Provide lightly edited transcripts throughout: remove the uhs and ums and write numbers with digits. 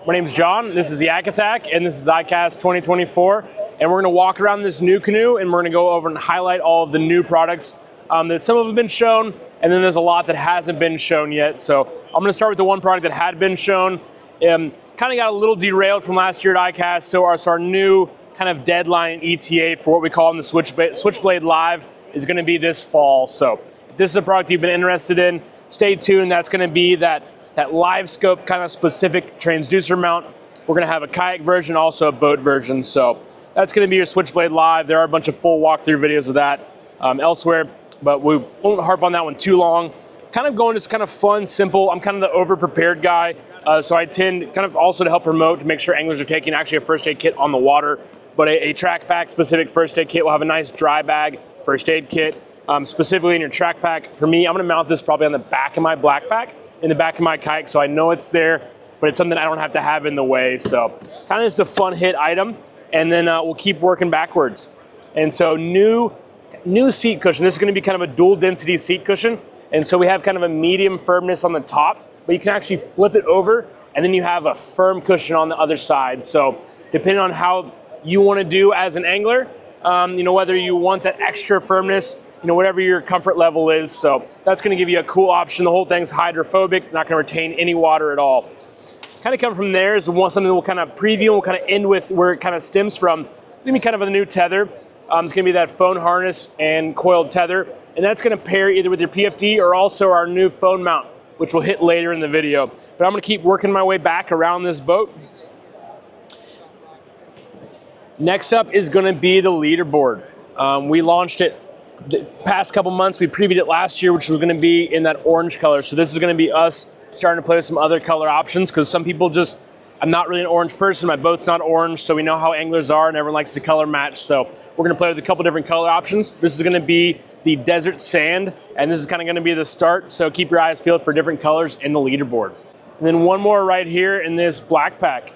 My name's John, this is Yakattack, and this is ICAST 2024. And we're gonna walk around this new canoe and we're gonna go over and highlight all of the new products that some of them have been shown, and then there's a lot that hasn't been shown yet. So I'm gonna start with the one product that had been shown. Kind of got a little derailed from last year at ICAST, so our new kind of deadline ETA for what we call in the Switchblade Live is gonna be this fall. So if this is a product you've been interested in, stay tuned. That's gonna be that live scope kind of specific transducer mount. We're gonna have a kayak version, also a boat version. So that's gonna be your Switchblade Live. There are a bunch of full walkthrough videos of that elsewhere, but we won't harp on that one too long. Kind of going just kind of fun, simple. I'm kind of the over-prepared guy, so I tend kind of also to help promote to make sure anglers are taking actually a first aid kit on the water, but a track pack specific first aid kit will have a nice dry bag first aid kit, specifically in your track pack. For me, I'm gonna mount this probably on the back of my black pack, in the back of my kayak, so I know it's there, but it's something I don't have to have in the way. So kind of just a fun hit item, and then we'll keep working backwards. And so new seat cushion. This is gonna be kind of a dual density seat cushion. And so we have kind of a medium firmness on the top, but you can actually flip it over, and then you have a firm cushion on the other side. So depending on how you wanna do as an angler, whether you want that extra firmness, whatever your comfort level is. So that's gonna give you a cool option. The whole thing's hydrophobic, not gonna retain any water at all. Kind of come from there is something that we'll kind of preview, and we'll kind of end with where it kind of stems from. It's gonna be kind of a new tether. It's gonna be that phone harness and coiled tether, and that's gonna pair either with your PFD or also our new phone mount, which we'll hit later in the video. But I'm gonna keep working my way back around this boat. Next up is gonna be the leaderboard. We launched it the past couple months. We previewed it last year, which was gonna be in that orange color. So this is gonna be us starting to play with some other color options, because some people I'm not really an orange person, my boat's not orange, so we know how anglers are and everyone likes to color match. So we're gonna play with a couple different color options. This is gonna be the desert sand, and this is kind of gonna be the start, so keep your eyes peeled for different colors in the leaderboard. And then one more right here in this black pack.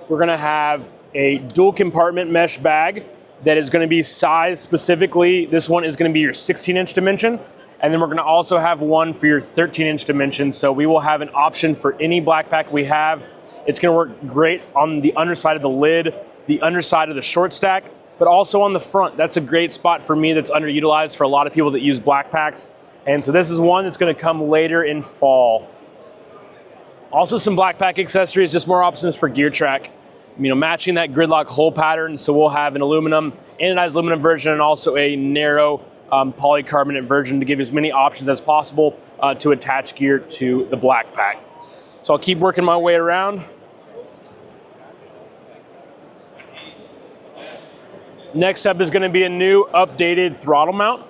We're gonna have a dual compartment mesh bag that is gonna be sized specifically. This one is gonna be your 16-inch dimension, and then we're gonna also have one for your 13-inch dimension. So we will have an option for any black pack we have. It's gonna work great on the underside of the lid, the underside of the short stack, but also on the front. That's a great spot for me that's underutilized for a lot of people that use black packs. And so this is one that's gonna come later in fall. Also some black pack accessories, just more options for gear track. Matching that gridlock hole pattern. So we'll have an anodized aluminum version, and also a narrow polycarbonate version to give you as many options as possible to attach gear to the black pack. So I'll keep working my way around. Next up is gonna be a new updated throttle mount.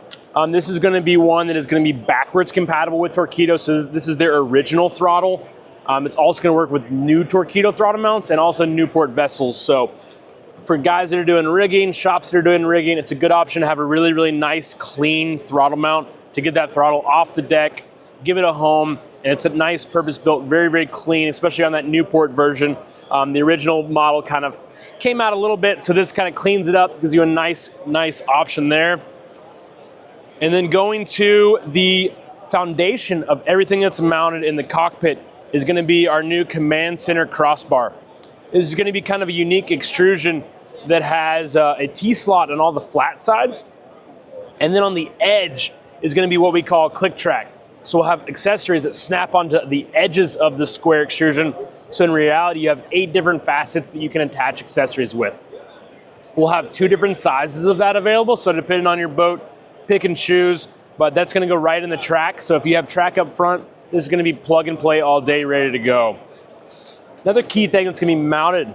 This is gonna be one that is gonna be backwards compatible with Torqeedo. So this is their original throttle. It's also gonna work with new Torqeedo throttle mounts and also Newport vessels. So for guys that are doing rigging, shops that are doing rigging, it's a good option to have a really, really nice, clean throttle mount to get that throttle off the deck, give it a home, and it's a nice purpose-built, very, very clean, especially on that Newport version. The original model kind of came out a little bit, so this kind of cleans it up, gives you a nice option there. And then going to the foundation of everything that's mounted in the cockpit is gonna be our new command center crossbar. This is gonna be kind of a unique extrusion that has a T-slot on all the flat sides. And then on the edge is gonna be what we call click track. So we'll have accessories that snap onto the edges of the square extrusion. So in reality, you have 8 different facets that you can attach accessories with. We'll have 2 different sizes of that available. So depending on your boat, pick and choose, but that's gonna go right in the track. So if you have track up front, this is gonna be plug and play all day, ready to go. Another key thing that's gonna be mounted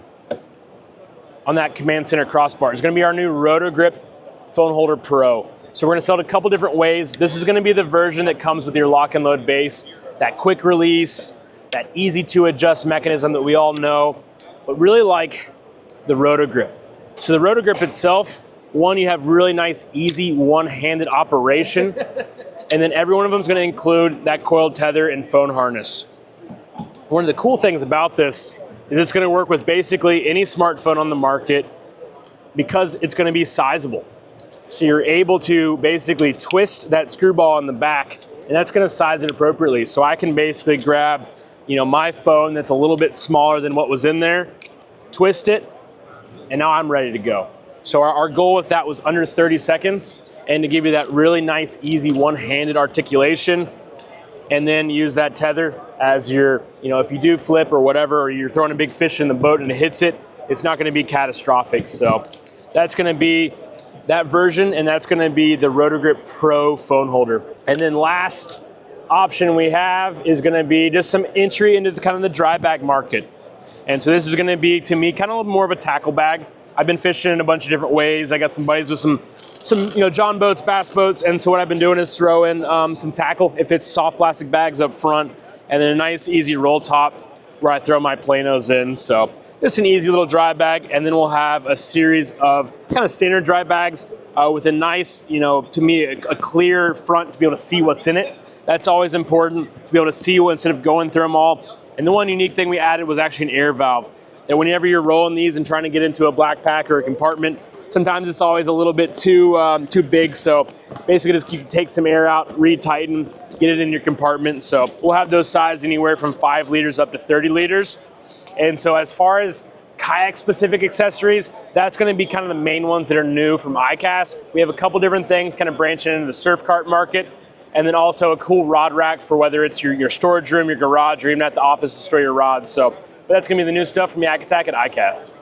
on that command center crossbar is gonna be our new Roto Grip Phone Holder Pro. So we're gonna sell it a couple different ways. This is gonna be the version that comes with your lock and load base, that quick release, that easy to adjust mechanism that we all know, but really like the Roto Grip. So the Roto Grip itself, one, you have really nice, easy, one-handed operation. And then every one of them is going to include that coiled tether and phone harness. One of the cool things about this is it's going to work with basically any smartphone on the market because it's going to be sizable. So you're able to basically twist that screwball in the back, and that's going to size it appropriately. So I can basically grab my phone that's a little bit smaller than what was in there, twist it, and now I'm ready to go. So our goal with that was under 30 seconds, and to give you that really nice, easy one-handed articulation, and then use that tether as your, if you do flip or whatever, or you're throwing a big fish in the boat and it hits it, it's not gonna be catastrophic. So that's gonna be that version, and that's gonna be the RotoGrip Pro phone holder. And then last option we have is gonna be just some entry into kind of the dry bag market. And so this is gonna be, to me, kind of more of a tackle bag. I've been fishing in a bunch of different ways. I got some buddies with some John boats, bass boats, and so what I've been doing is throw in some tackle, if it's soft plastic bags up front, and then a nice easy roll top where I throw my planos in. So just an easy little dry bag, and then we'll have a series of kind of standard dry bags with a nice, to me, a clear front to be able to see what's in it. That's always important, to be able to see what, instead of going through them all. And the one unique thing we added was actually an air valve. And whenever you're rolling these and trying to get into a black pack or a compartment, sometimes it's always a little bit too big. So basically just you can take some air out, retighten, get it in your compartment. So we'll have those sizes anywhere from 5 liters up to 30 liters. And so as far as kayak specific accessories, that's going to be kind of the main ones that are new from ICAST. We have a couple different things kind of branching into the surf cart market, and then also a cool rod rack for whether it's your storage room, your garage, or even at the office to store your rods. So that's going to be the new stuff from Yakattack at ICAST.